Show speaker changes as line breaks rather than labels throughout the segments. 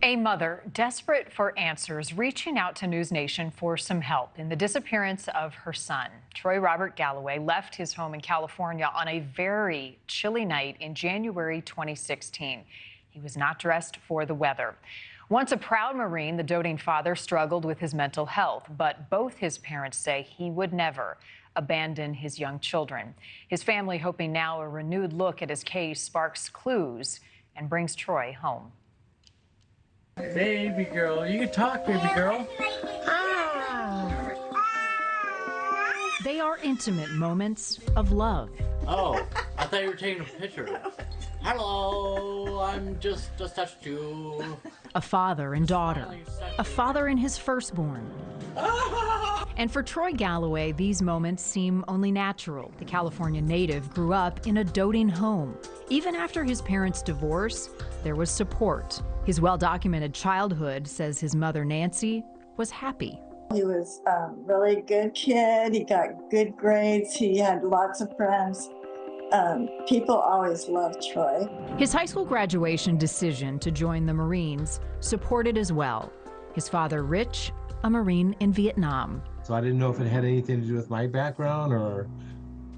A mother desperate for answers, reaching out to NewsNation for some help in the disappearance of her son. Troy Robert Galloway left his home in California on a very chilly night in January 2016. He was not dressed for the weather. Once a proud Marine, the doting father struggled with his mental health, but both his parents say he would never abandon his young children. His family hoping now a renewed look at his case sparks clues and brings Troy home.
Baby girl, you can talk, baby girl.
They are intimate moments of love.
Oh, I thought you were taking a picture. Hello, I'm just touched you.
A father and daughter. A father and his firstborn. And for Troy Galloway, these moments seem only natural. The California native grew up in a doting home. Even after his parents' divorce, there was support. His well-documented childhood says his mother, Nancy, was happy.
He was a really good kid. He got good grades. He had lots of friends. People always loved Troy.
His high school graduation decision to join the Marines supported as well. His father, Rich, a Marine in Vietnam.
So I didn't know if it had anything to do with my background or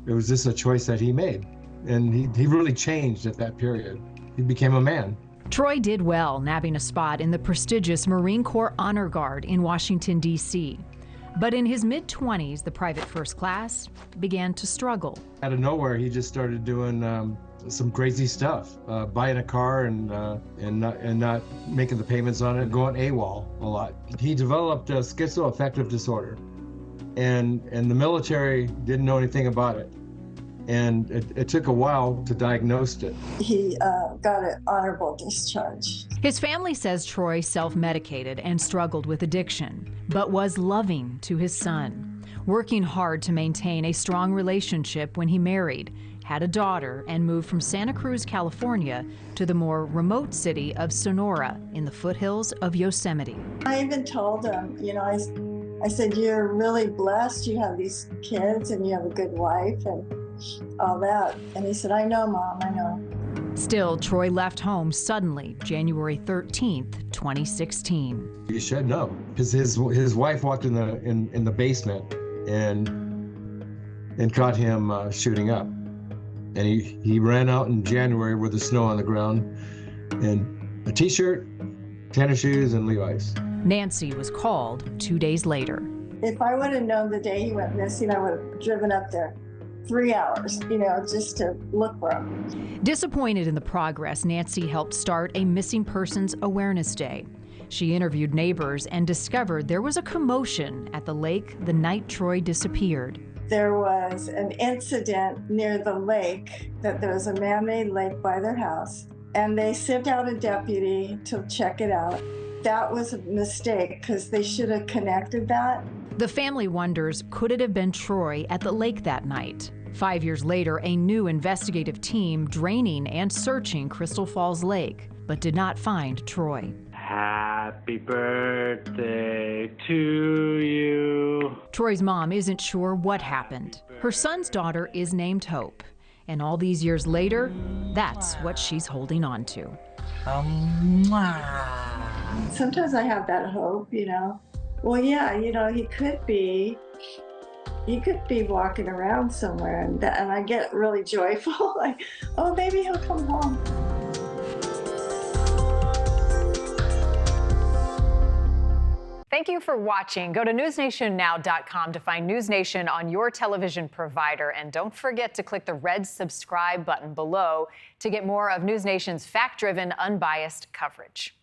it was just a choice that he made. And he really changed at that period. He became a man.
Troy did well, nabbing a spot in the prestigious Marine Corps Honor Guard in Washington, D.C. But in his mid-20s, the private first class began to struggle.
Out of nowhere, he just started doing some crazy stuff, buying a car and not making the payments on it, going AWOL a lot. He developed a schizoaffective disorder, and the military didn't know anything about it. And it took a while to diagnose it.
He got an honorable discharge.
His family says Troy self-medicated and struggled with addiction, but was loving to his son, working hard to maintain a strong relationship when he married, had a daughter, and moved from Santa Cruz, California, to the more remote city of Sonora in the foothills of Yosemite.
I even told him, you know, I said, you're really blessed. You have these kids and you have a good wife and all that. And he said, I know, Mom, I know.
Still, Troy left home suddenly, January 13th, 2016.
You should know, because his wife walked in the basement and caught him shooting up. And he ran out in January with the snow on the ground and a t-shirt, tennis shoes, and Levi's.
Nancy was called 2 days later.
If I would have known the day he went missing, I would have driven up there 3 hours, you know, just to look for him.
Disappointed in the progress, Nancy helped start a Missing Persons Awareness Day. She interviewed neighbors and discovered there was a commotion at the lake the night Troy disappeared.
There was an incident near the lake, that there was a man-made lake by their house, and they sent out a deputy to check it out. That was a mistake because they should have connected that.
The family wonders, could it have been Troy at the lake that night? 5 years later, a new investigative team draining and searching Crystal Falls Lake, but did not find Troy.
Happy birthday to you.
Troy's mom isn't sure what happened. Her son's daughter is named Hope, and all these years later, that's what she's holding on to.
Sometimes I have that hope, you know. Well, yeah, you know, he could be walking around somewhere, and I get really joyful, like, oh, maybe he'll come home.
Thank you for watching. Go to newsnationnow.com to find NewsNation on your television provider. And don't forget to click the red subscribe button below to get more of NewsNation's fact-driven, unbiased coverage.